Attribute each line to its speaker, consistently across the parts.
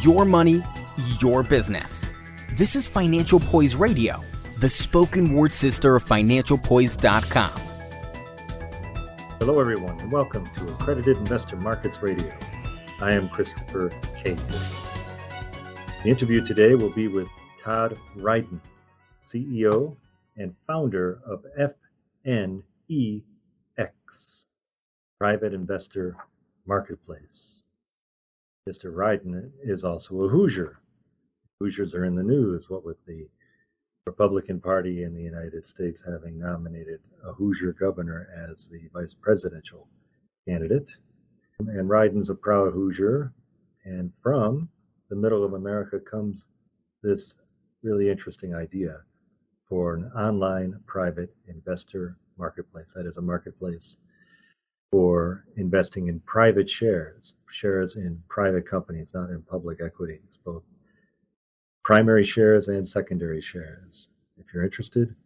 Speaker 1: Your money, your business. This is Financial Poise Radio, the spoken word sister of FinancialPoise.com.
Speaker 2: Hello, everyone, and welcome to Accredited Investor Markets Radio. I am Christopher K. The interview today will be with Todd Ryden, CEO and founder of FNEX, Private Investor Marketplace. Mr. Ryden is also a Hoosier. Hoosiers are in the news, what with the Republican Party in the United States having nominated a Hoosier governor as the vice presidential candidate. And Ryden's a proud Hoosier, and from the middle of America comes this really interesting idea for an online private investor marketplace. That is a marketplace for investing in private shares in private companies, not in public equities, both primary shares and secondary shares. If you're interested,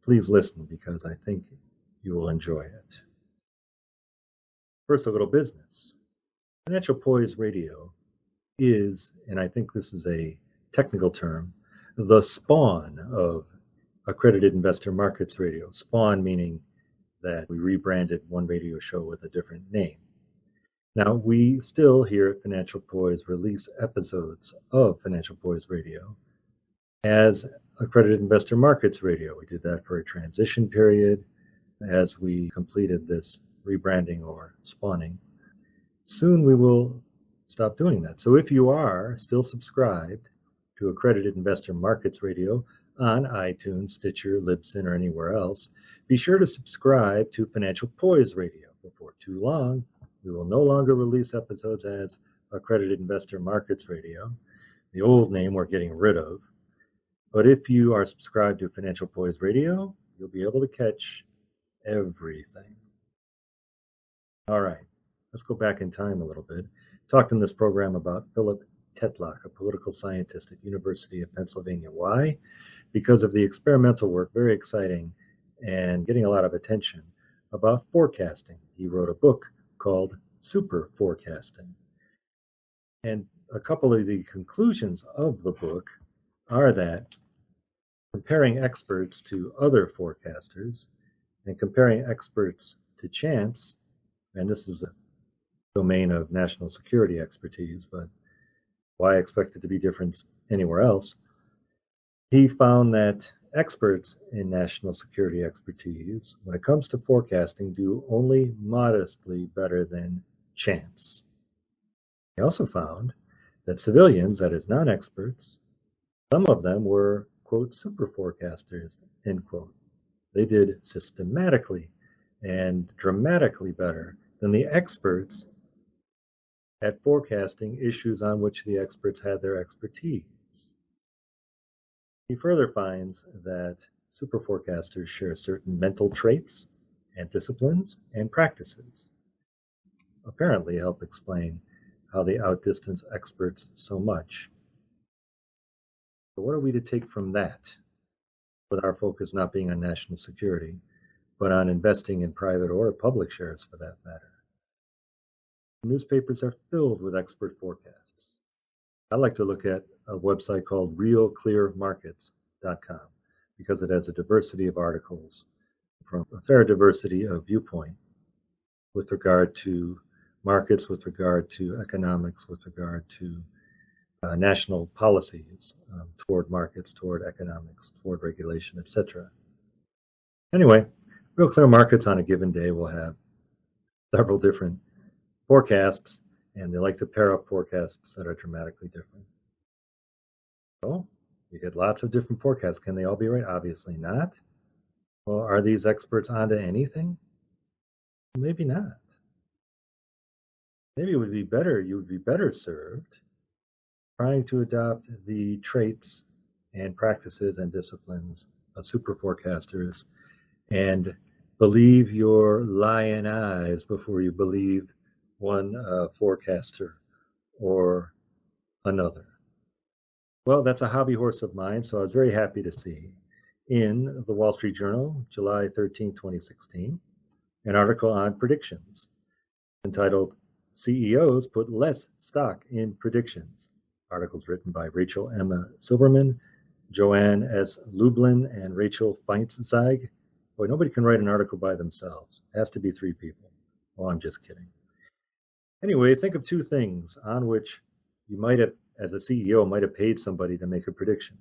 Speaker 2: please listen because I think you will enjoy it. First, a little business. Financial Poise Radio is, and I think this is a technical term, the spawn of Accredited Investor Markets Radio. Spawn meaning that we rebranded one radio show with a different name. Now, we still here at Financial Poise release episodes of Financial Poise Radio as Accredited Investor Markets Radio. We did that for a transition period as we completed this rebranding or spawning. Soon we will stop doing that. So if you are still subscribed to Accredited Investor Markets Radio on iTunes, Stitcher, Libsyn, or anywhere else, be sure to subscribe to Financial Poise Radio. Before too long, we will no longer release episodes as Accredited Investor Markets Radio. The old name we're getting rid of. But if you are subscribed to Financial Poise Radio, you'll be able to catch everything. All right, let's go back in time a little bit. Talked in this program about Philip Tetlock, a political scientist at University of Pennsylvania. Why? Because of the experimental work, very exciting, and getting a lot of attention about forecasting. He wrote a book called Super Forecasting. And a couple of the conclusions of the book are that comparing experts to other forecasters and comparing experts to chance, and this is a domain of national security expertise, but why expect it to be different anywhere else? He found that experts in national security expertise, when it comes to forecasting, do only modestly better than chance. He also found that civilians, that is non-experts, some of them were, quote, super forecasters, end quote. They did systematically and dramatically better than the experts at forecasting issues on which the experts had their expertise. He further finds that super forecasters share certain mental traits and disciplines and practices, apparently help explain how they outdistance experts so much. So what are we to take from that, with our focus not being on national security, but on investing in private or public shares for that matter? Newspapers are filled with expert forecasts. I like to look at a website called realclearmarkets.com because it has a diversity of articles from a fair diversity of viewpoint with regard to markets, with regard to economics, with regard to national policies toward markets, toward economics, toward regulation, etc. Anyway, Real Clear Markets on a given day will have several different forecasts, and they like to pair up forecasts that are dramatically different. So you get lots of different forecasts. Can they all be right? Obviously not. Well, are these experts onto anything? Maybe not. Maybe it would be better, you would be better served trying to adopt the traits and practices and disciplines of super forecasters and believe your lion eyes before you believe one forecaster or another. Well, that's a hobby horse of mine, so I was very happy to see in the Wall Street Journal, July 13, 2016, an article on predictions entitled, CEOs Put Less Stock in Predictions. Articles written by Rachel Emma Silverman, Joanne S. Lublin, and Rachel Feintzweig. Boy, nobody can write an article by themselves. It has to be three people. Well, I'm just kidding. Anyway, think of two things on which you might have, as a CEO, might have paid somebody to make a prediction,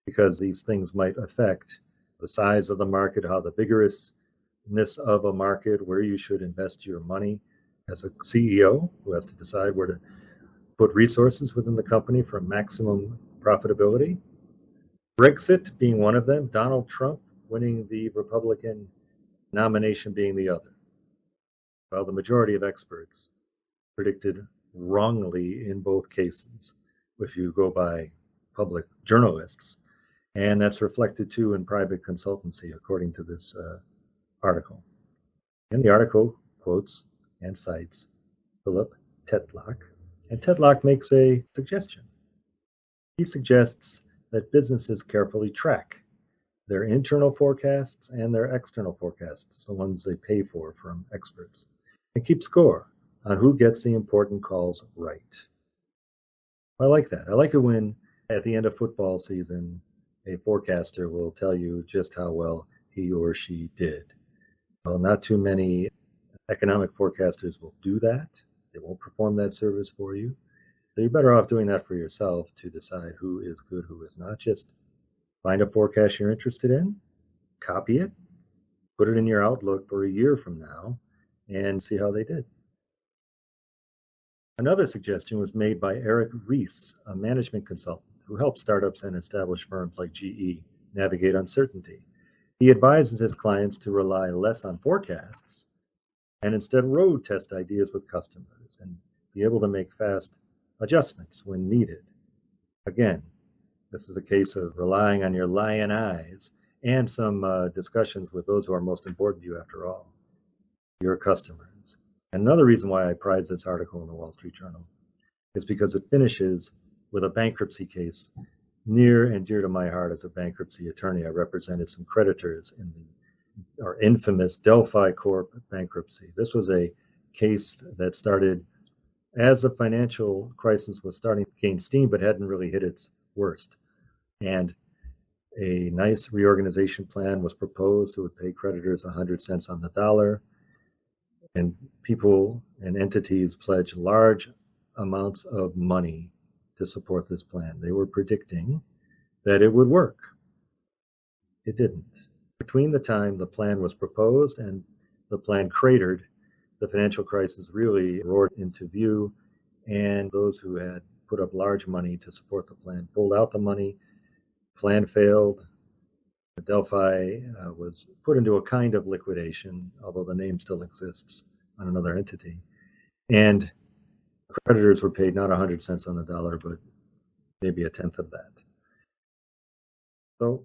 Speaker 2: because these things might affect the size of the market, how the vigorousness of a market, where you should invest your money as a CEO who has to decide where to put resources within the company for maximum profitability. Brexit being one of them, Donald Trump winning the Republican nomination being the other. Well, the majority of experts predicted wrongly in both cases, if you go by public journalists. And that's reflected too in private consultancy, according to this article. And the article quotes and cites Philip Tetlock. And Tetlock makes a suggestion. He suggests that businesses carefully track their internal forecasts and their external forecasts, the ones they pay for from experts, and keep score on who gets the important calls right. I like that. I like it when, at the end of football season, a forecaster will tell you just how well he or she did. Well, not too many economic forecasters will do that. They won't perform that service for you. So you're better off doing that for yourself to decide who is good, who is not. Just find a forecast you're interested in, copy it, put it in your Outlook for a year from now, and see how they did. Another suggestion was made by Eric Reese, a management consultant who helps startups and established firms like GE navigate uncertainty. He advises his clients to rely less on forecasts and instead road test ideas with customers and be able to make fast adjustments when needed. Again, this is a case of relying on your lion eyes and some discussions with those who are most important to you, after all, your customers. Another reason why I prize this article in the Wall Street Journal is because it finishes with a bankruptcy case near and dear to my heart as a bankruptcy attorney. I represented some creditors in our infamous Delphi Corp bankruptcy. This was a case that started as the financial crisis was starting to gain steam, but hadn't really hit its worst. And a nice reorganization plan was proposed that would pay creditors 100 cents on the dollar. And people and entities pledged large amounts of money to support this plan. They were predicting that it would work. It didn't. Between the time the plan was proposed and the plan cratered, the financial crisis really roared into view, and those who had put up large money to support the plan pulled out the money. Plan failed. Delphi was put into a kind of liquidation, although the name still exists on another entity. And creditors were paid not 100 cents on the dollar, but maybe a tenth of that. So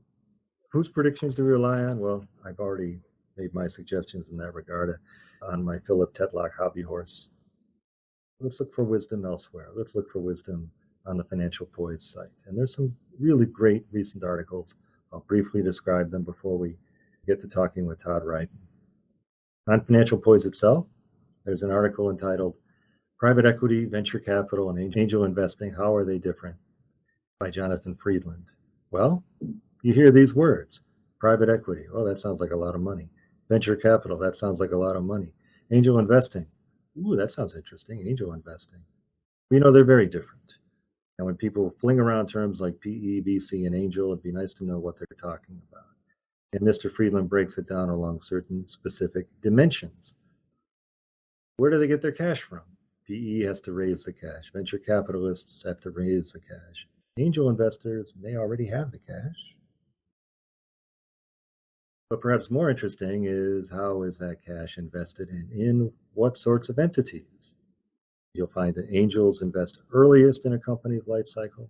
Speaker 2: whose predictions do we rely on? Well, I've already made my suggestions in that regard on my Philip Tetlock hobby horse. Let's look for wisdom elsewhere. Let's look for wisdom on the Financial Poise site. And there's some really great recent articles. I'll briefly describe them before we get to talking with Todd Ryden. On Financial Poise itself, there's an article entitled Private Equity, Venture Capital, and Angel Investing, How Are They Different? By Jonathan Friedland. Well, you hear these words. Private equity, oh, that sounds like a lot of money. Venture capital, that sounds like a lot of money. Angel investing, ooh, that sounds interesting, angel investing. We know they're very different. And when people fling around terms like PE, VC, and angel, it'd be nice to know what they're talking about. And Mr. Friedland breaks it down along certain specific dimensions. Where do they get their cash from? PE has to raise the cash. Venture capitalists have to raise the cash. Angel investors may already have the cash. But perhaps more interesting is, how is that cash invested in what sorts of entities? You'll find that angels invest earliest in a company's life cycle,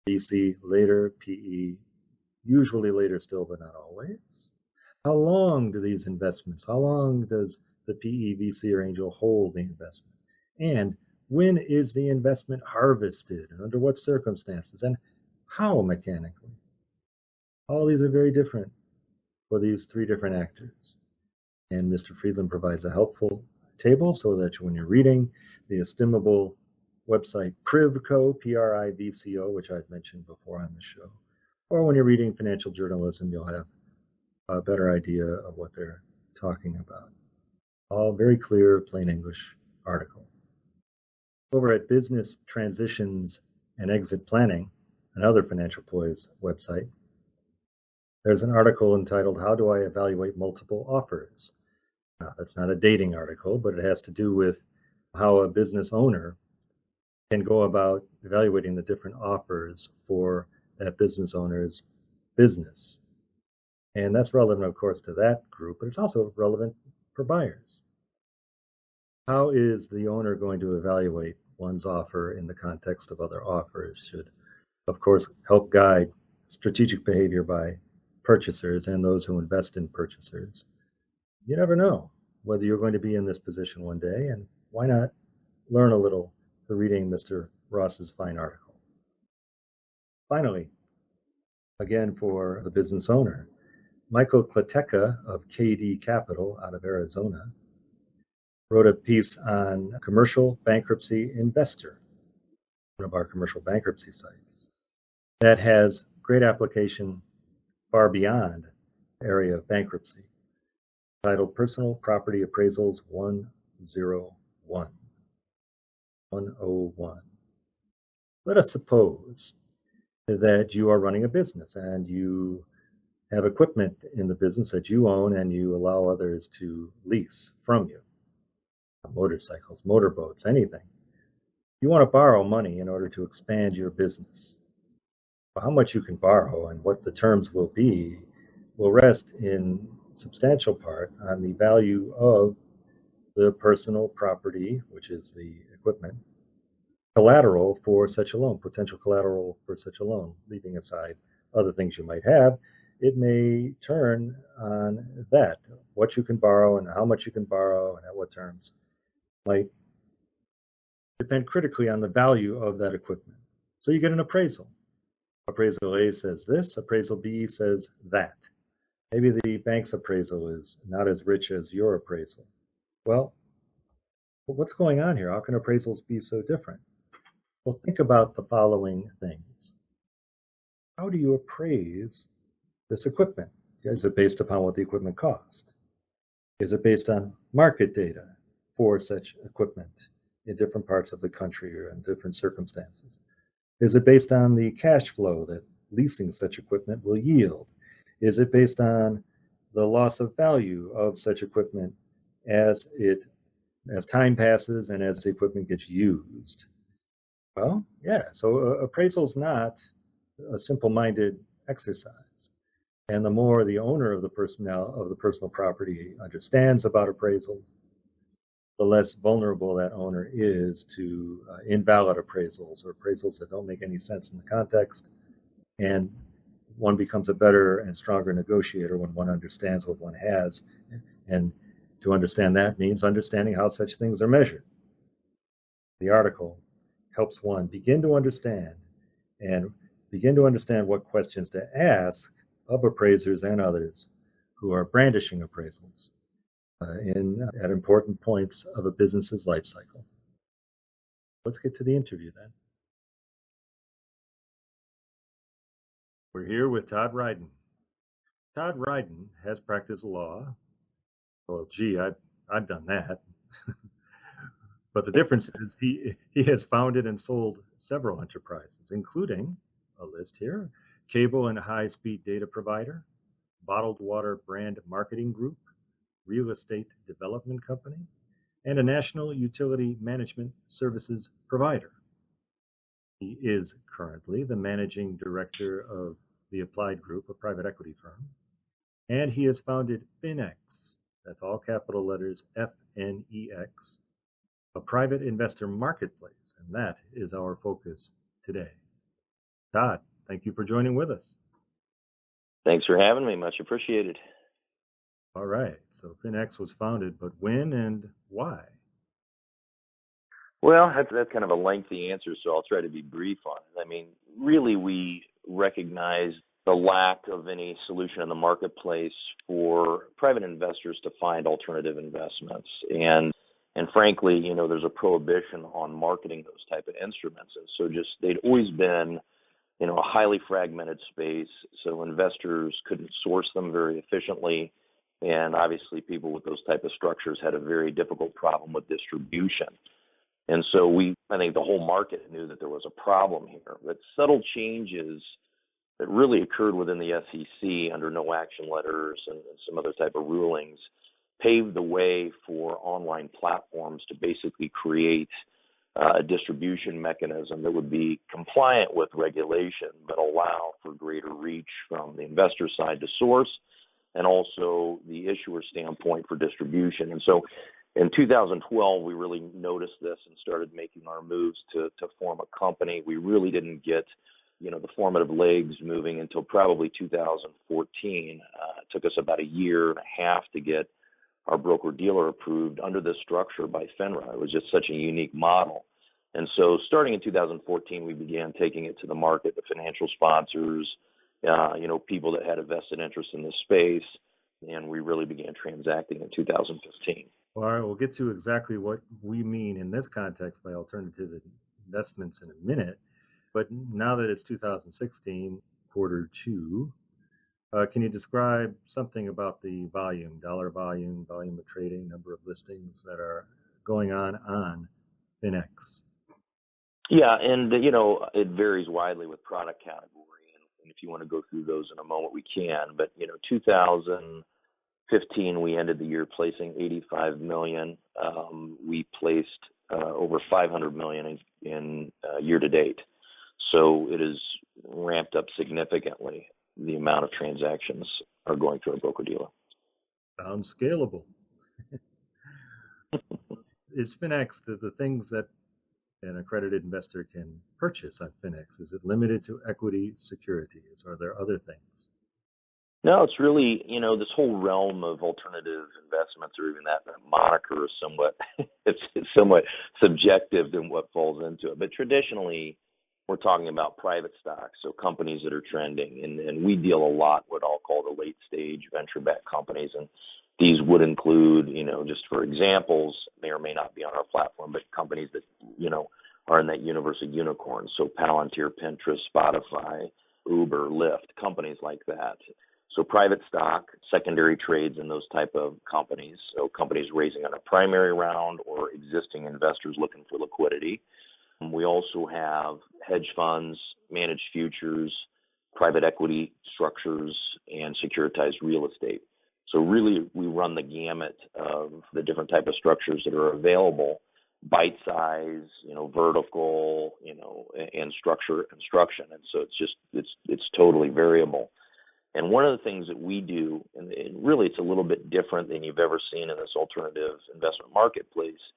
Speaker 2: VC later, PE usually later still, but not always. How long do these investments, how long does the PE, VC, or angel hold the investment? And when is the investment harvested, and under what circumstances, and how mechanically? All these are very different for these three different actors. And Mr. Friedland provides a helpful table so that when you're reading the estimable website Privco, Privco, which I've mentioned before on the show. Or when you're reading financial journalism, you'll have a better idea of what they're talking about. All very clear, plain English article. Over at Business Transitions and Exit Planning, another Financial Poise website, there's an article entitled, How Do I Evaluate Multiple Offers? Now, that's not a dating article, but it has to do with how a business owner can go about evaluating the different offers for that business owner's business. And that's relevant, of course, to that group, but it's also relevant for buyers. How is the owner going to evaluate one's offer in the context of other offers? Should, of course, help guide strategic behavior by purchasers and those who invest in purchasers. You never know whether you're going to be in this position one day, and why not learn a little through reading Mr. Ross's fine article. Finally, again for the business owner, Michael Klateca of KD Capital out of Arizona wrote a piece on Commercial Bankruptcy Investor, one of our commercial bankruptcy sites, that has great application far beyond the area of bankruptcy, titled Personal Property Appraisals 101. Let us suppose that you are running a business and you have equipment in the business that you own and you allow others to lease from you. Motorcycles, motorboats, anything. You want to borrow money in order to expand your business. Well, how much you can borrow and what the terms will be will rest in substantial part on the value of the personal property, which is the equipment, collateral for such a loan, potential collateral for such a loan, leaving aside other things you might have. It may turn on that, what you can borrow and how much you can borrow and at what terms might depend critically on the value of that equipment. So you get an appraisal. Appraisal A says this, appraisal B says that. Maybe the bank's appraisal is not as rich as your appraisal. Well, what's going on here? How can appraisals be so different? Well, think about the following things. How do you appraise this equipment? Is it based upon what the equipment cost? Is it based on market data for such equipment in different parts of the country or in different circumstances? Is it based on the cash flow that leasing such equipment will yield? Is it based on the loss of value of such equipment as time passes and as the equipment gets used? Well, yeah, so appraisal is not a simple-minded exercise. And the more the owner of the personal property understands about appraisals, the less vulnerable that owner is to invalid appraisals or appraisals that don't make any sense in the context. And one becomes a better and stronger negotiator when one understands what one has. And to understand that means understanding how such things are measured. The article helps one begin to understand what questions to ask of appraisers and others who are brandishing appraisals at important points of a business's life cycle. Let's get to the interview then. We're here with Todd Ryden. Todd Ryden has practiced law. Well, gee, I've done that. But the difference is he has founded and sold several enterprises, including a list here: cable and high-speed data provider, bottled water brand marketing group, real estate development company, and a national utility management services provider. He is currently the managing director of the Applied Group, a private equity firm, and he has founded FNEX, that's all capital letters, FNEX, a private investor marketplace, and that is our focus today. Todd, thank you for joining with us.
Speaker 3: Thanks for having me. Much appreciated.
Speaker 2: All right. So FNEX was founded, but when and why?
Speaker 3: Well, that's kind of a lengthy answer, so I'll try to be brief on it. I mean, really, we recognize the lack of any solution in the marketplace for private investors to find alternative investments. And And frankly, there's a prohibition on marketing those type of instruments. And so they'd always been, a highly fragmented space. So investors couldn't source them very efficiently. And obviously people with those type of structures had a very difficult problem with distribution. And so I think the whole market knew that there was a problem here. But subtle changes that really occurred within the SEC under no action letters and some other type of rulings paved the way for online platforms to basically create a distribution mechanism that would be compliant with regulation, but allow for greater reach from the investor side to source and also the issuer standpoint for distribution. And so in 2012, we really noticed this and started making our moves to form a company. We really didn't get the formative legs moving until probably 2014. It took us about a year and a half to get our broker-dealer approved under this structure by FINRA. It was just such a unique model. And so starting in 2014, we began taking it to the market, the financial sponsors, people that had a vested interest in the space, and we really began transacting in 2015.
Speaker 2: Well, all right, we'll get to exactly what we mean in this context by alternative investments in a minute. But now that it's 2016, quarter two, can you describe something about the volume, dollar volume, volume of trading, number of listings that are going on FNEX?
Speaker 3: Yeah, and it varies widely with product category, and if you want to go through those in a moment, we can. But 2015, we ended the year placing $85 million. We placed over $500 million in year to date. So it has ramped up significantly. The amount of transactions are going through a broker-dealer.
Speaker 2: Sounds scalable. Is FNEX the things that an accredited investor can purchase on FNEX? Is it limited to equity securities? Or are there other things?
Speaker 3: No, it's really, this whole realm of alternative investments, or even that moniker is somewhat, it's somewhat subjective in what falls into it. But traditionally, we're talking about private stocks, so companies that are trending. And we deal a lot with what I'll call the late stage venture-backed companies. And these would include, just for examples, may or may not be on our platform, but companies that, are in that universe of unicorns. So Palantir, Pinterest, Spotify, Uber, Lyft, companies like that. So private stock, secondary trades in those type of companies. So companies raising on a primary round or existing investors looking for liquidity. We also have hedge funds, managed futures, private equity structures, and securitized real estate. So really, we run the gamut of the different type of structures that are available, bite size, vertical, and structure construction. And so it's totally variable. And one of the things that we do, and really it's a little bit different than you've ever seen in this alternative investment marketplace,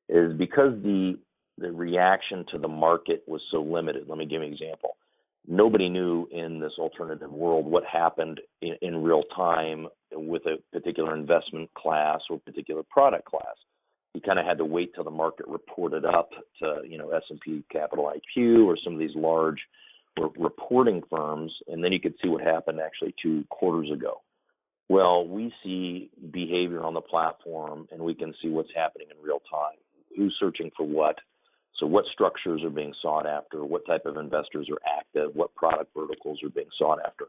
Speaker 3: is because the reaction to the market was so limited. Let me give you an example. Nobody knew in this alternative world what happened in real time with a particular investment class or particular product class. You kind of had to wait till the market reported up to, S&P Capital IQ or some of these large reporting firms, and then you could see what happened actually 2 quarters ago. Well, we see behavior on the platform, and we can see what's happening in real time. Who's searching for what? So what structures are being sought after? What type of investors are active? What product verticals are being sought after?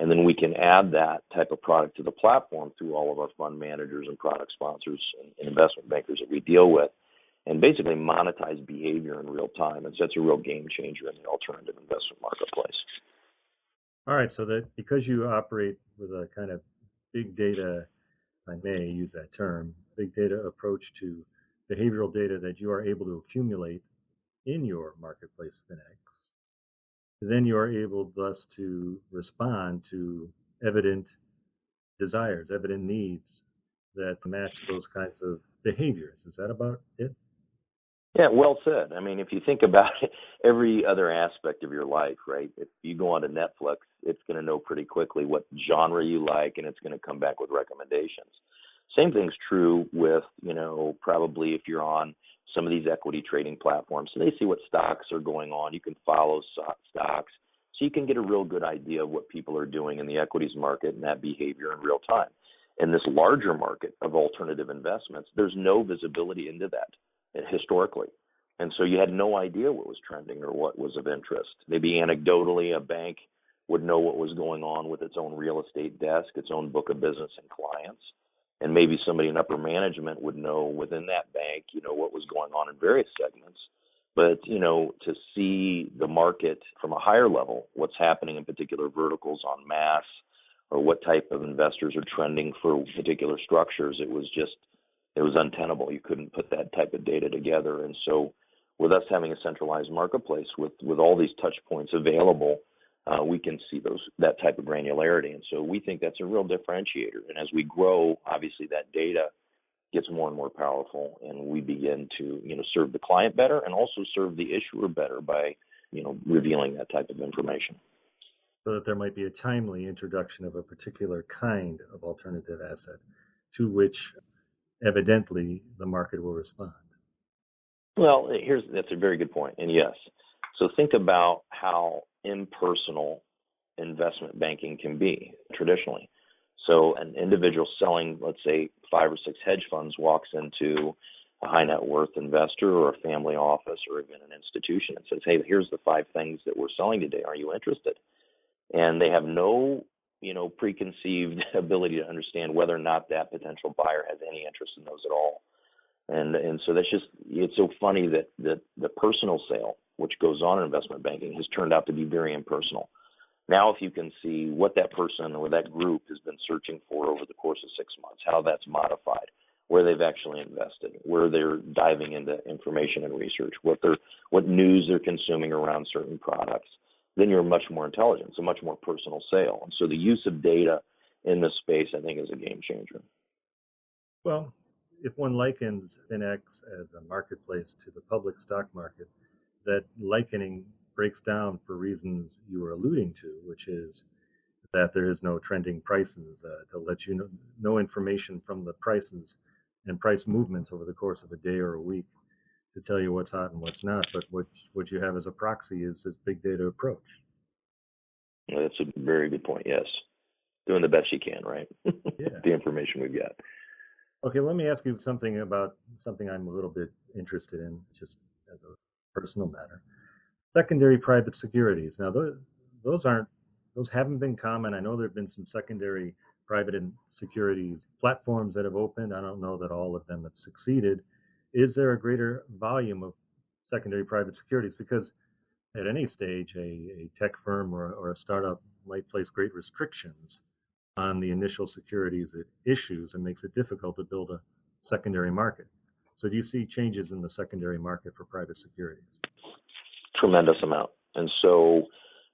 Speaker 3: And then we can add that type of product to the platform through all of our fund managers and product sponsors and investment bankers that we deal with, and basically monetize behavior in real time. And so that's a real game changer in the alternative investment marketplace.
Speaker 2: All right, so that because you operate with a kind of big data, I may use that term, big data approach to behavioral data that you are able to accumulate in your marketplace FNEX, then you are able thus to respond to evident desires, evident needs that match those kinds of behaviors. Is that about it?
Speaker 3: Yeah, well said. I mean, if you think about it, every other aspect of your life, right? If you go onto Netflix, it's going to know pretty quickly what genre you like, and it's going to come back with recommendations. Same thing's true with, probably if you're on some of these equity trading platforms. So they see what stocks are going on. You can follow stocks. So you can get a real good idea of what people are doing in the equities market and that behavior in real time. In this larger market of alternative investments, there's no visibility into that historically. And so you had no idea what was trending or what was of interest. Maybe anecdotally, a bank would know what was going on with its own real estate desk, its own book of business and clients. And maybe somebody in upper management would know within that bank, what was going on in various segments. But, to see the market from a higher level, what's happening in particular verticals en masse, or what type of investors are trending for particular structures, it was untenable. You couldn't put that type of data together. And so with us having a centralized marketplace with all these touch points available, we can see that type of granularity. And so we think that's a real differentiator. And as we grow, obviously that data gets more and more powerful, and we begin to, serve the client better and also serve the issuer better by, revealing that type of information.
Speaker 2: So that there might be a timely introduction of a particular kind of alternative asset to which evidently the market will respond.
Speaker 3: Well, that's a very good point. And yes, so think about how impersonal investment banking can be traditionally. So an individual selling, let's say, 5 or 6 hedge funds walks into a high net worth investor or a family office or even an institution and says, hey, here's the 5 things that we're selling today. Are you interested? And they have no, preconceived ability to understand whether or not that potential buyer has any interest in those at all. And so it's so funny that the personal sale, which goes on in investment banking, has turned out to be very impersonal. Now, if you can see what that person or that group has been searching for over the course of 6 months, how that's modified, where they've actually invested, where they're diving into information and research, what news they're consuming around certain products, then you're much more intelligent. It's a much more personal sale. And so the use of data in this space, I think, is a game changer.
Speaker 2: Well, if one likens FNEX as a marketplace to the public stock market, that likening breaks down for reasons you were alluding to, which is that there is no trending prices to let you know, no information from the prices and price movements over the course of a day or a week to tell you what's hot and what's not. But what you have as a proxy is this big data approach.
Speaker 3: That's a very good point, yes. Doing the best you can, right?
Speaker 2: Yeah.
Speaker 3: The information we've got.
Speaker 2: Okay, let me ask you something about something I'm a little bit interested in, just as a personal matter. Secondary private securities. Now, those haven't been common. I know there have been some secondary private and securities platforms that have opened. I don't know that all of them have succeeded. Is there a greater volume of secondary private securities? Because at any stage, a tech firm or a startup might place great restrictions on the initial securities it issues and makes it difficult to build a secondary market. So do you see changes in the secondary market for private securities?
Speaker 3: Tremendous amount. And so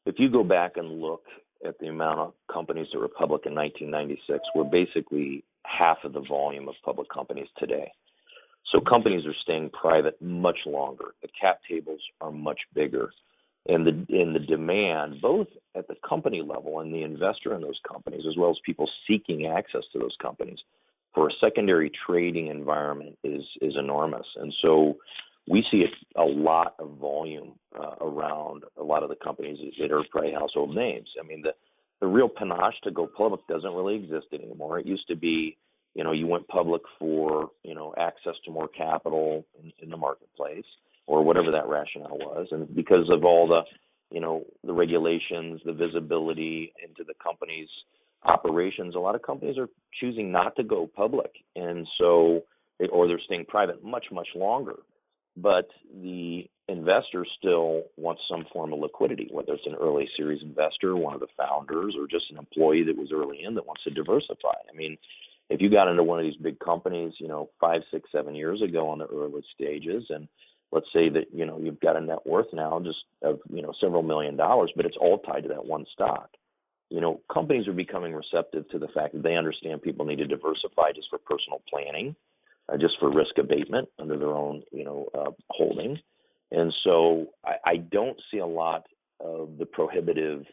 Speaker 3: if you go back and look at the amount of companies that were public in 1996, we're basically half of the volume of public companies today. So companies are staying private much longer. The cap tables are much bigger. And the demand, both at the company level and the investor in those companies, as well as people seeking access to those companies for a secondary trading environment is enormous. And so we see a lot of volume around a lot of the companies that are probably household names. I mean, the real panache to go public doesn't really exist anymore. It used to be, you went public for, access to more capital in the marketplace or whatever that rationale was. And because of all the, the regulations, the visibility into the company's operations, a lot of companies are choosing not to go public. And so, or they're staying private much, much longer. But the investor still wants some form of liquidity, whether it's an early series investor, one of the founders, or just an employee that was early in that wants to diversify. I mean, if you got into one of these big companies, 5, 6, 7 years ago on the early stages, and let's say that, you've got a net worth now just of, several $1 million, but it's all tied to that one stock. Companies are becoming receptive to the fact that they understand people need to diversify just for personal planning, just for risk abatement under their own, holding. And so I don't see a lot of the prohibitive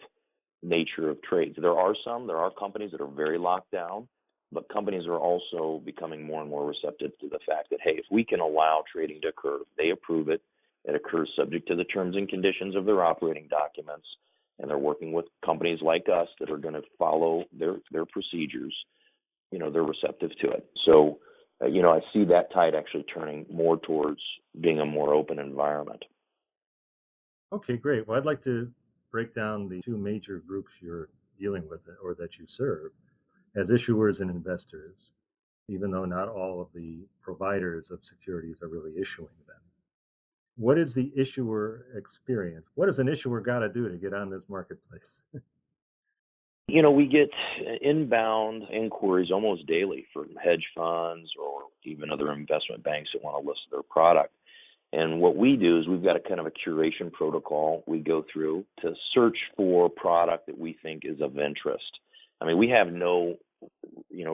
Speaker 3: nature of trades. There are companies that are very locked down, but companies are also becoming more and more receptive to the fact that, hey, if we can allow trading to occur, they approve it, it occurs subject to the terms and conditions of their operating documents, and they're working with companies like us that are going to follow their procedures, they're receptive to it. So, I see that tide actually turning more towards being a more open environment.
Speaker 2: Okay, great. Well, I'd like to break down the two major groups you're dealing with or that you serve as issuers and investors, even though not all of the providers of securities are really issuing them. What is the issuer experience? What does an issuer got to do to get on this marketplace?
Speaker 3: We get inbound inquiries almost daily from hedge funds or even other investment banks that want to list their product. And what we do is we've got a kind of a curation protocol we go through to search for product that we think is of interest. I mean, we have no,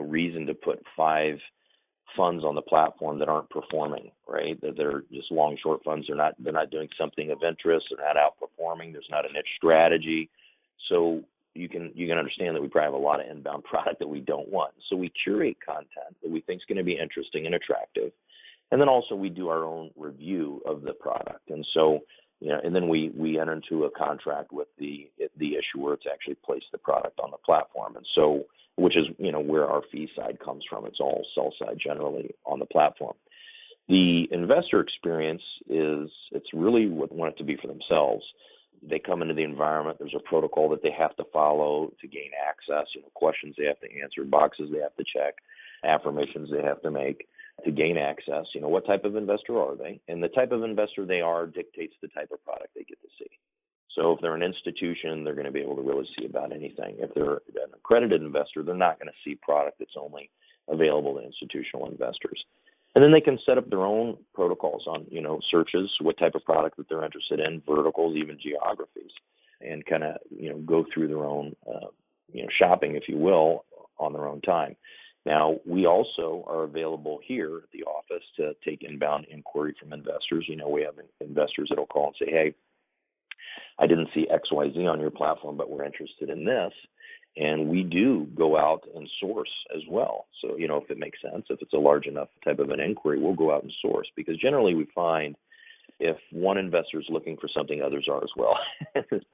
Speaker 3: reason to put 5 funds on the platform that aren't performing, right? That they're just long short funds. They're not doing something of interest. They're not outperforming. There's not a niche strategy. So you can understand that we probably have a lot of inbound product that we don't want. So we curate content that we think is going to be interesting and attractive. And then also we do our own review of the product. And so, and then we enter into a contract with the issuer to actually place the product on the platform. And so, which is, where our fee side comes from. It's all sell side generally on the platform. The investor experience it's really what they want it to be for themselves. They come into the environment. There's a protocol that they have to follow to gain access, questions they have to answer, boxes they have to check, affirmations they have to make to gain access. What type of investor are they? And the type of investor they are dictates the type of product they get to see. So if they're an institution, they're going to be able to really see about anything. If they're an accredited investor, they're not going to see product that's only available to institutional investors. And then they can set up their own protocols on, searches, what type of product that they're interested in, verticals, even geographies, and kind of, go through their own, shopping, if you will, on their own time. Now, we also are available here at the office to take inbound inquiry from investors. We have investors that will call and say, hey, I didn't see XYZ on your platform, but we're interested in this. And we do go out and source as well. So, if it makes sense, if it's a large enough type of an inquiry, we'll go out and source, because generally we find if one investor is looking for something, others are as well.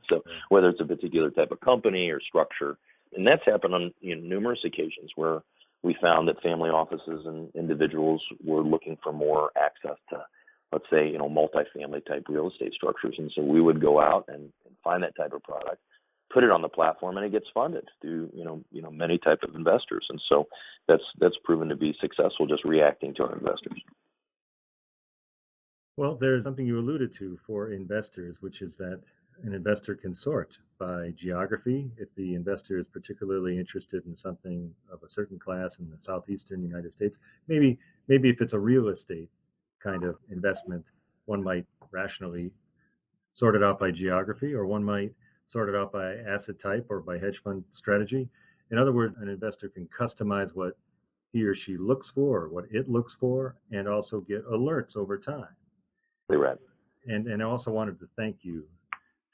Speaker 3: So whether it's a particular type of company or structure, and that's happened on numerous occasions where we found that family offices and individuals were looking for more access to, let's say, multifamily type real estate structures. And so we would go out and find that type of product, put it on the platform, and it gets funded through, many type of investors. And so that's proven to be successful, just reacting to our investors.
Speaker 2: Well, there's something you alluded to for investors, which is that an investor can sort by geography. If the investor is particularly interested in something of a certain class in the southeastern United States, maybe if it's a real estate kind of investment, one might rationally sort it out by geography, or one might sort it out by asset type or by hedge fund strategy. In other words, an investor can customize what he or she looks for, or what it looks for, and also get alerts over time.
Speaker 3: Right.
Speaker 2: And I also wanted to thank you,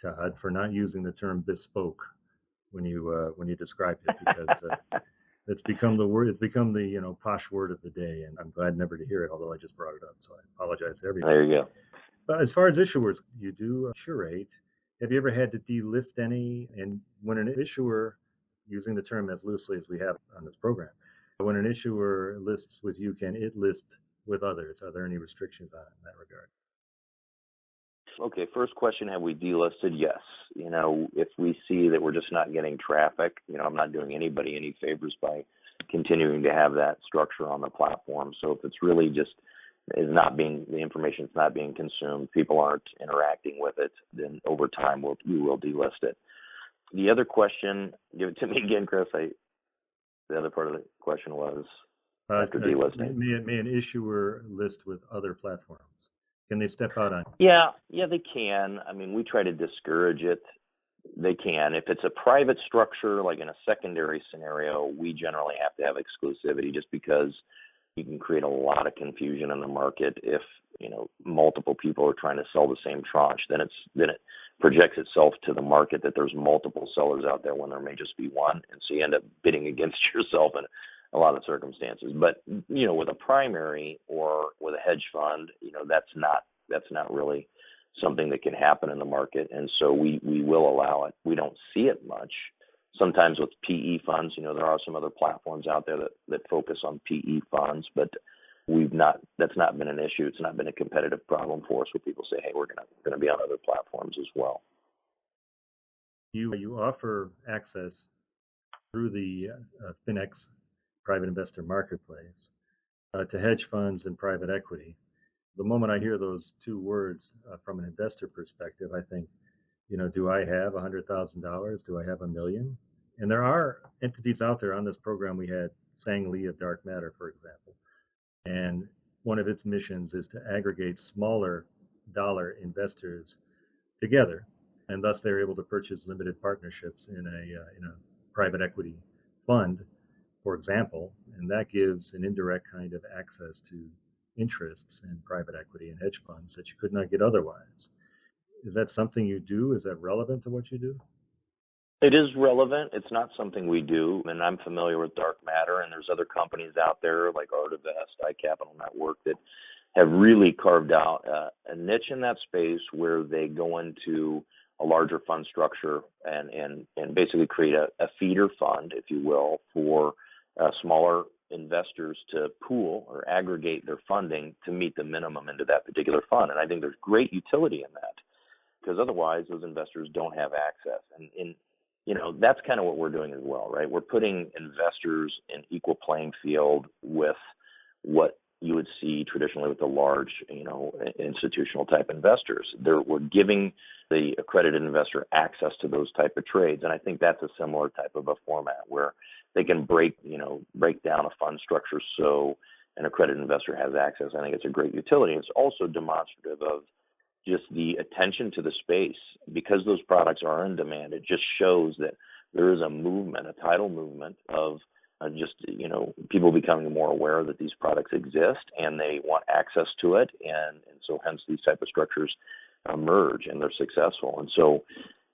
Speaker 2: Todd, for not using the term bespoke when you described it, because it's become the word. It's become the posh word of the day, and I'm glad never to hear it. Although I just brought it up, so I apologize to everybody.
Speaker 3: There you go.
Speaker 2: But as far as issuers, you do curate. Have you ever had to delist any? And when an issuer, using the term as loosely as we have on this program, when an issuer lists with you, can it list with others? Are there any restrictions on it in that regard?
Speaker 3: Okay, first question, have we delisted? Yes. If we see that we're just not getting traffic, I'm not doing anybody any favors by continuing to have that structure on the platform. So if it's really just the information is not being consumed, people aren't interacting with it, then over time we will delist it. The other question, give it to me again, Chris. The other part of the question was after delisting.
Speaker 2: May an issuer list with other platforms? Can they step out on it?
Speaker 3: Yeah, they can. I mean, we try to discourage it. They can. If it's a private structure, like in a secondary scenario, we generally have to have exclusivity, just because you can create a lot of confusion in the market if multiple people are trying to sell the same tranche. Then it projects itself to the market that there's multiple sellers out there when there may just be one, and so you end up bidding against yourself in a lot of circumstances. But with a primary or with a hedge fund, that's not really something that can happen in the market, and so we will allow it. We don't see it much, sometimes with PE funds. There are some other platforms out there that focus on PE funds, but that's not been an issue. It's not been a competitive problem for us where people say, hey, we're gonna be on other platforms as well.
Speaker 2: You offer access through the FNEX private investor marketplace to hedge funds and private equity. The moment I hear those two words from an investor perspective, I think, do I have $100,000? Do I have $1 million? And there are entities out there on this program. We had Sang Lee of Dark Matter, for example. And one of its missions is to aggregate smaller dollar investors together. And thus they're able to purchase limited partnerships in a private equity fund, for example. And that gives an indirect kind of access to interests in private equity and hedge funds that you could not get otherwise. Is that something you do? Is that relevant to what you do?
Speaker 3: It is relevant. It's not something we do, and I'm familiar with Dark Matter, and there's other companies out there like Artivest, iCapital Network that have really carved out a niche in that space where they go into a larger fund structure and basically create a feeder fund, if you will, for smaller investors to pool or aggregate their funding to meet the minimum into that particular fund. And I think there's great utility in that, because otherwise those investors don't have access. And that's kind of what we're doing as well, right? We're putting investors in equal playing field with what you would see traditionally with the large, institutional type investors. We're giving the accredited investor access to those type of trades. And I think that's a similar type of a format where they can break down a fund structure so an accredited investor has access. I think it's a great utility. It's also demonstrative of just the attention to the space. Because those products are in demand, it just shows that there is a movement, a tidal movement of people becoming more aware that these products exist and they want access to it. And so hence these type of structures emerge and they're successful. And so,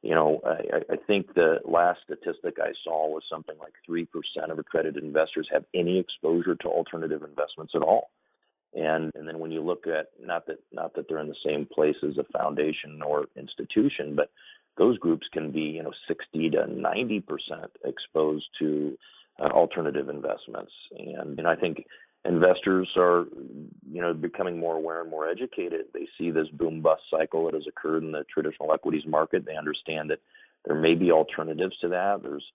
Speaker 3: I think the last statistic I saw was something like 3% of accredited investors have any exposure to alternative investments at all. And then when you look at, not that they're in the same place as a foundation or institution, but those groups can be 60 to 90% exposed to alternative investments. And I think investors are becoming more aware and more educated. They see this boom bust cycle that has occurred in the traditional equities market. They understand that there may be alternatives to that. There's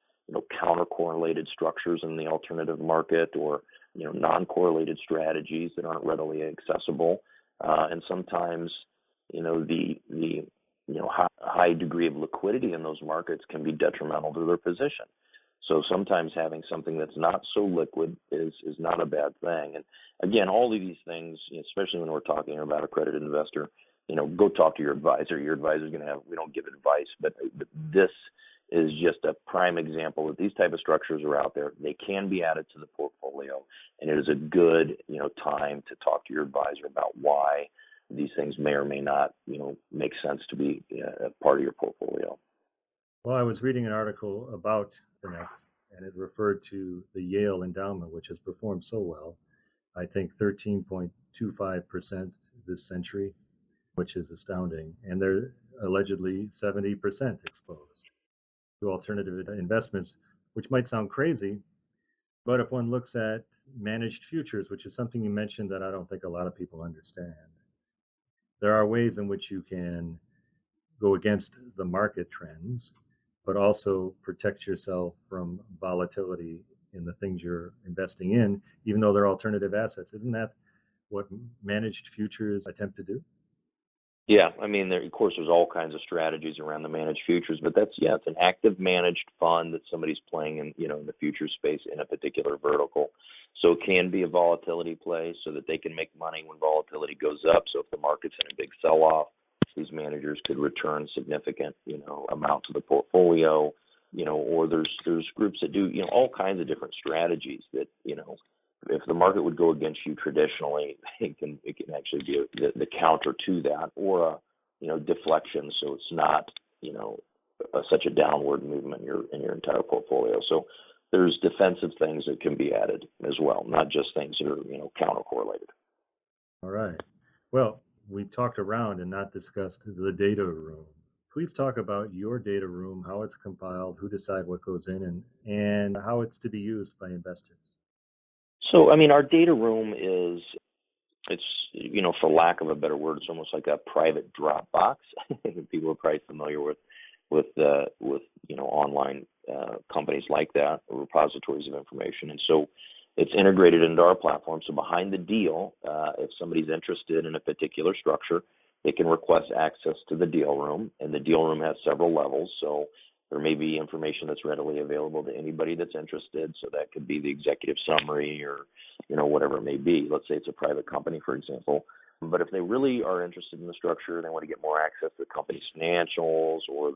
Speaker 3: counter-correlated structures in the alternative market, or non-correlated strategies that aren't readily accessible. And sometimes, the high degree of liquidity in those markets can be detrimental to their position. So sometimes having something that's not so liquid is not a bad thing. And again, all of these things, especially when we're talking about accredited investor, go talk to your advisor. Your advisor's going to have, we don't give advice, but this is just a prime example that these type of structures are out there. They can be added to the portfolio, and it is a good, time to talk to your advisor about why these things may or may not, make sense to be a part of your portfolio.
Speaker 2: Well, I was reading an article about FNEX, and it referred to the Yale endowment, which has performed so well. I think 13.25% this century, which is astounding. And they're allegedly 70% exposed to alternative investments, which might sound crazy, but if one looks at managed futures, which is something you mentioned that I don't think a lot of people understand, there are ways in which you can go against the market trends, but also protect yourself from volatility in the things you're investing in, even though they're alternative assets. Isn't that what managed futures attempt to do?
Speaker 3: Yeah, I mean, of course, there's all kinds of strategies around the managed futures, but it's an active managed fund that somebody's playing in, in the future space in a particular vertical. So it can be a volatility play so that they can make money when volatility goes up. So if the market's in a big sell-off, these managers could return significant, amount to the portfolio, or there's groups that do, all kinds of different strategies that, if the market would go against you traditionally, it can actually be the counter to that, or a deflection, so it's not such a downward movement in your entire portfolio. So there's defensive things that can be added as well, not just things that are counter correlated.
Speaker 2: All right. Well, we talked around and not discussed the data room. please talk about your data room, how it's compiled, who decide what goes in, and how it's to be used by investors.
Speaker 3: So, I mean, our data room it's, for lack of a better word, it's almost like a private Dropbox. People are probably familiar with online companies like that, or repositories of information. And so it's integrated into our platform. So behind the deal, if somebody's interested in a particular structure, they can request access to the deal room, and the deal room has several levels. So there may be information that's readily available to anybody that's interested. So that could be the executive summary or, whatever it may be. Let's say it's a private company, for example. But if they really are interested in the structure, they want to get more access to the company's financials or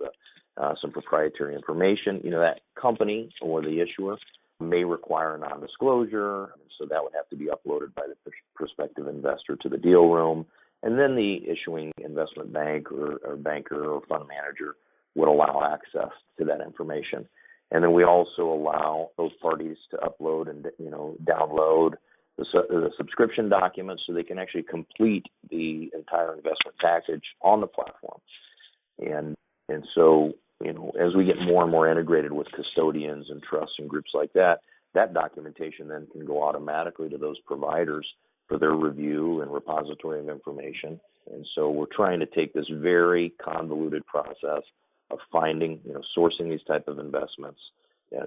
Speaker 3: some proprietary information, that company or the issuer may require a non-disclosure. So that would have to be uploaded by the prospective investor to the deal room. And then the issuing investment bank or banker or fund manager would allow access to that information. And then we also allow those parties to upload and download the subscription documents so they can actually complete the entire investment package on the platform. And so, as we get more and more integrated with custodians and trusts and groups like that, that documentation then can go automatically to those providers for their review and repository of information. And so we're trying to take this very convoluted process of finding, sourcing these type of investments,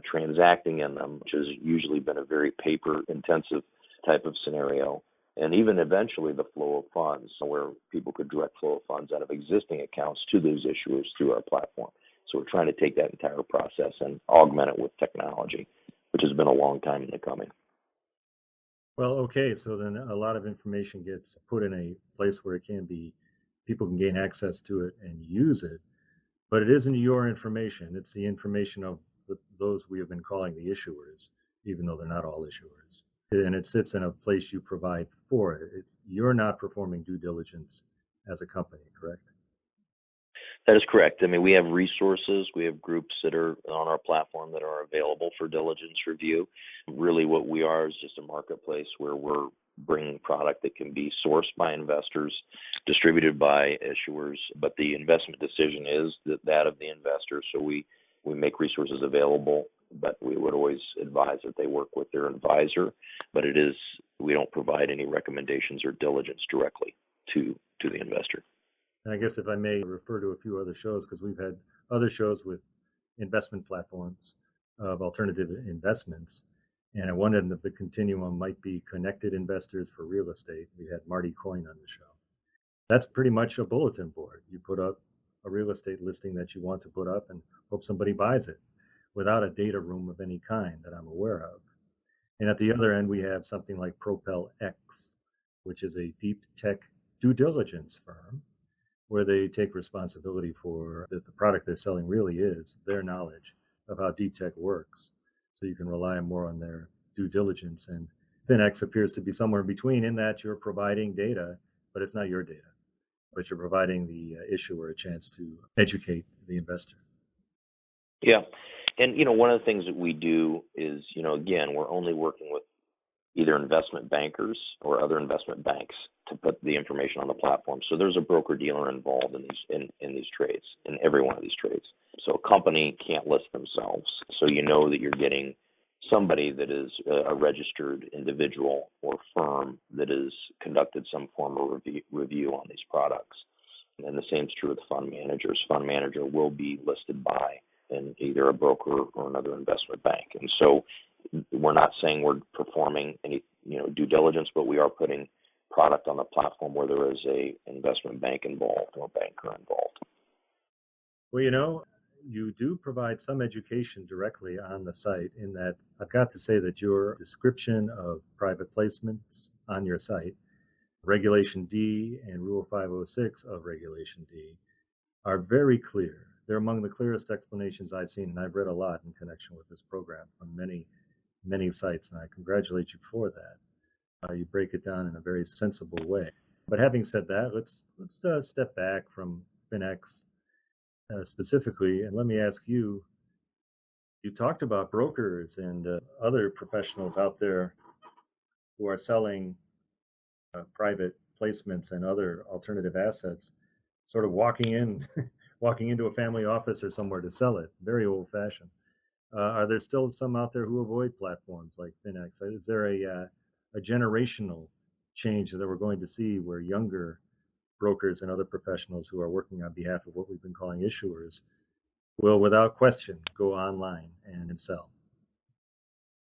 Speaker 3: transacting in them, which has usually been a very paper-intensive type of scenario, and even eventually the flow of funds, so where people could direct flow of funds out of existing accounts to those issuers through our platform. So we're trying to take that entire process and augment it with technology, which has been a long time in the coming.
Speaker 2: Well, okay, so then a lot of information gets put in a place where people can gain access to it and use it, but it isn't your information. It's the information of those we have been calling the issuers, even though they're not all issuers. And it sits in a place you provide for it. You're not performing due diligence as a company, correct?
Speaker 3: That is correct. I mean, we have resources. We have groups that are on our platform that are available for diligence review. Really what we are is just a marketplace where we're bringing product that can be sourced by investors, distributed by issuers, but the investment decision is that of the investor. So we make resources available, but we would always advise that they work with their advisor. But we don't provide any recommendations or diligence directly to the investor.
Speaker 2: And I guess if I may refer to a few other shows, because we've had other shows with investment platforms of alternative investments. And at one end of the continuum might be connected investors for real estate. We had Marty Coyne on the show. That's pretty much a bulletin board. You put up a real estate listing that you want to put up and hope somebody buys it without a data room of any kind that I'm aware of. And at the other end, we have something like Propel X, which is a deep tech due diligence firm where they take responsibility for that the product they're selling really is their knowledge of how deep tech works. So you can rely more on their due diligence. And FNEX appears to be somewhere in between in that you're providing data, but it's not your data, but you're providing the issuer a chance to educate the investor.
Speaker 3: Yeah. And, one of the things that we do is, again, we're only working with either investment bankers or other investment banks to put the information on the platform. So there's a broker dealer involved in these trades, in every one of these trades. So a company can't list themselves. So that you're getting somebody that is a registered individual or firm that has conducted some form of review on these products. And the same is true with fund managers. Fund manager will be listed by either a broker or another investment bank. And so we're not saying we're performing any due diligence, but we are putting product on the platform where there is a investment bank involved or banker involved.
Speaker 2: Well, you do provide some education directly on the site in that I've got to say that your description of private placements on your site, Regulation D and Rule 506 of Regulation D are very clear. They're among the clearest explanations I've seen, and I've read a lot in connection with this program from many, many sites, and I congratulate you for that. You break it down in a very sensible way. But having said that, let's step back from FNEX specifically, and let me ask you, you talked about brokers and other professionals out there who are selling private placements and other alternative assets, sort of walking in walking into a family office or somewhere to sell it. Very old-fashioned. Are there still some out there who avoid platforms like FNEX? Is there a generational change that we're going to see where younger brokers and other professionals who are working on behalf of what we've been calling issuers will, without question, go online and sell?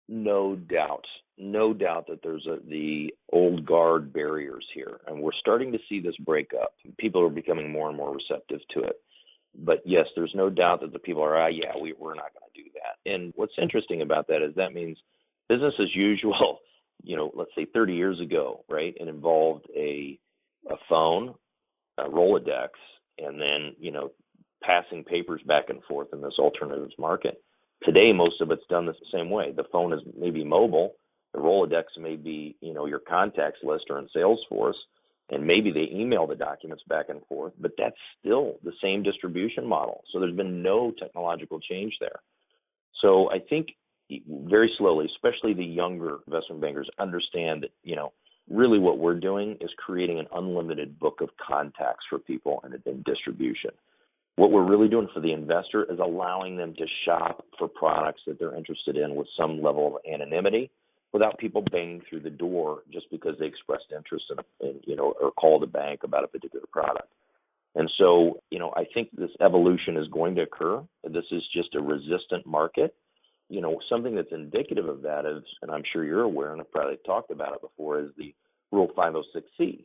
Speaker 3: No doubt. No doubt that there's the old guard barriers here. And we're starting to see this break up. People are becoming more and more receptive to it. But yes, there's no doubt that the people are, we're not going to do that. And what's interesting about that is that means business as usual, let's say 30 years ago, right? It involved a phone, a Rolodex, and then, passing papers back and forth in this alternatives market. Today, most of it's done the same way. The phone is maybe mobile. The Rolodex may be, your contacts list or in Salesforce, and maybe they email the documents back and forth, but that's still the same distribution model. So there's been no technological change there. So I think very slowly, especially the younger investment bankers, understand that, really what we're doing is creating an unlimited book of contacts for people and in distribution. What we're really doing for the investor is allowing them to shop for products that they're interested in with some level of anonymity without people banging through the door just because they expressed interest in or called a bank about a particular product. And so, I think this evolution is going to occur. This is just a resistant market. Something that's indicative of that is, and I'm sure you're aware, and I've probably talked about it before, is the Rule 506C.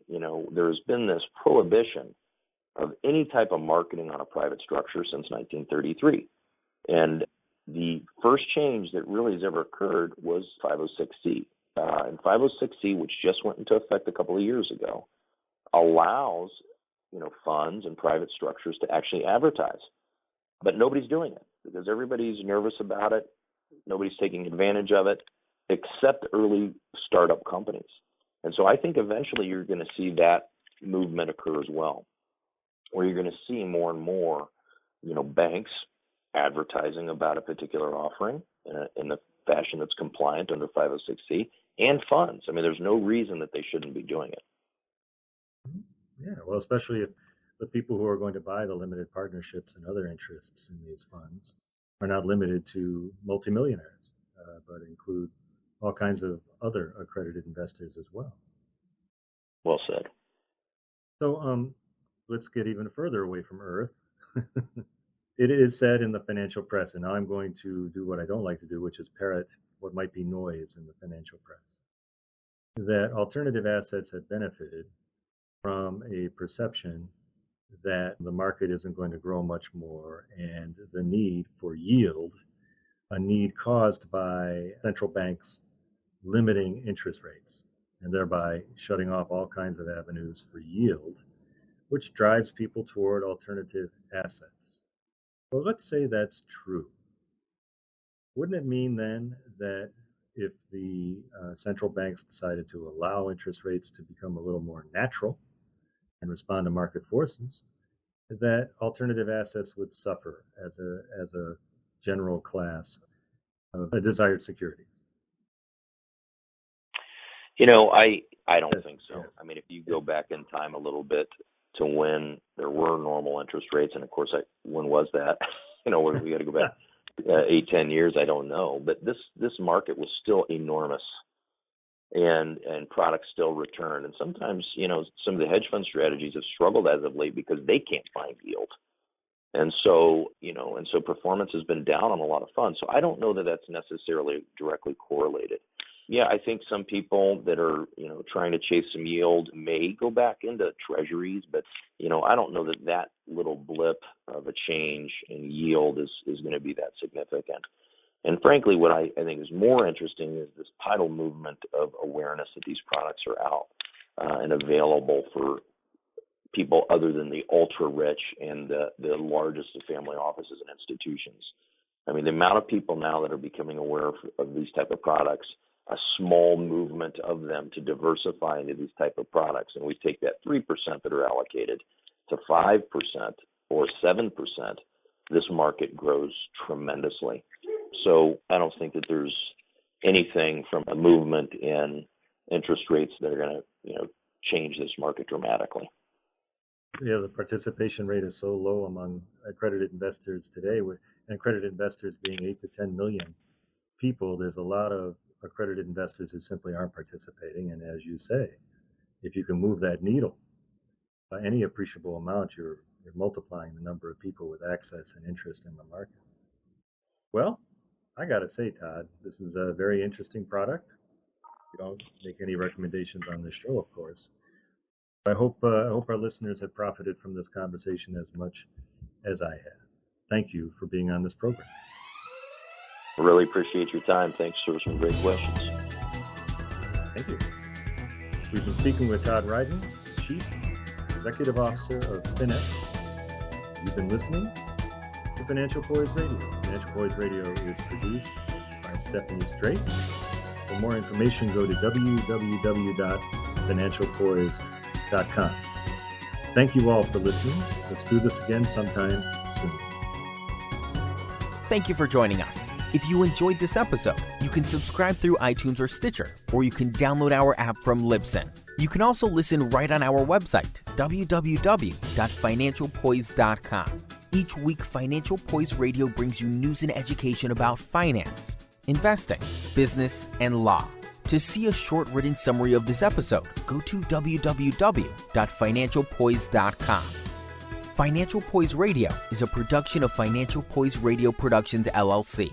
Speaker 3: There's been this prohibition of any type of marketing on a private structure since 1933. And the first change that really has ever occurred was 506C. And 506C, which just went into effect a couple of years ago, allows funds and private structures to actually advertise. But nobody's doing it because everybody's nervous about it. Nobody's taking advantage of it except early startup companies. And so I think eventually you're going to see that movement occur as well, where you're going to see more and more, banks advertising about a particular offering in the fashion that's compliant under 506C, and funds. I mean, there's no reason that they shouldn't be doing it.
Speaker 2: Yeah, well, especially if the people who are going to buy the limited partnerships and other interests in these funds are not limited to multimillionaires, but include all kinds of other accredited investors as well.
Speaker 3: Well said.
Speaker 2: So let's get even further away from Earth. It is said in the financial press, and now I'm going to do what I don't like to do, which is parrot what might be noise in the financial press, that alternative assets have benefited from a perception that the market isn't going to grow much more, and the need for yield, a need caused by central banks limiting interest rates and thereby shutting off all kinds of avenues for yield, which drives people toward alternative assets. Well, let's say that's true. Wouldn't it mean then that if the central banks decided to allow interest rates to become a little more natural and respond to market forces, that alternative assets would suffer as a general class of desired securities?
Speaker 3: I don't think so. I mean, if you go back in time a little bit to when there were normal interest rates, and of course, when was that? We got to go back 8-10 years. I don't know, but this market was still enormous, and products still returned. And sometimes, some of the hedge fund strategies have struggled as of late because they can't find yield. And so, performance has been down on a lot of funds. So I don't know that that's necessarily directly correlated. Yeah, I think some people that are, trying to chase some yield may go back into treasuries, but, I don't know that little blip of a change in yield is going to be that significant. And frankly, what I think is more interesting is this tidal movement of awareness that these products are out and available for people other than the ultra-rich and the largest of family offices and institutions. I mean, the amount of people now that are becoming aware of these type of products, a small movement of them to diversify into these type of products, and we take that 3% that are allocated to 5% or 7%, this market grows tremendously. So I don't think that there's anything from a movement in interest rates that are going to, change this market dramatically.
Speaker 2: the participation rate is so low among accredited investors today, with accredited investors being 8 to 10 million people, there's a lot of accredited investors who simply aren't participating. And as you say, if you can move that needle by any appreciable amount, you're multiplying the number of people with access and interest in the market. Well, I got to say, Todd, this is a very interesting product. We don't make any recommendations on this show, of course. I hope our listeners have profited from this conversation as much as I have. Thank you for being on this program.
Speaker 3: I really appreciate your time. Thanks for some great questions.
Speaker 2: Thank you. We've been speaking with Todd Ryden, Chief Executive Officer of FNEX. You've been listening to Financial Poise Radio. Financial Poise Radio is produced by Stephanie Strait. For more information, go to www.financialpoise.com. Thank you all for listening. Let's do this again sometime soon.
Speaker 1: Thank you for joining us. If you enjoyed this episode, you can subscribe through iTunes or Stitcher, or you can download our app from Libsyn. You can also listen right on our website, www.financialpoise.com. Each week, Financial Poise Radio brings you news and education about finance, investing, business, and law. To see a short written summary of this episode, go to www.financialpoise.com. Financial Poise Radio is a production of Financial Poise Radio Productions, LLC.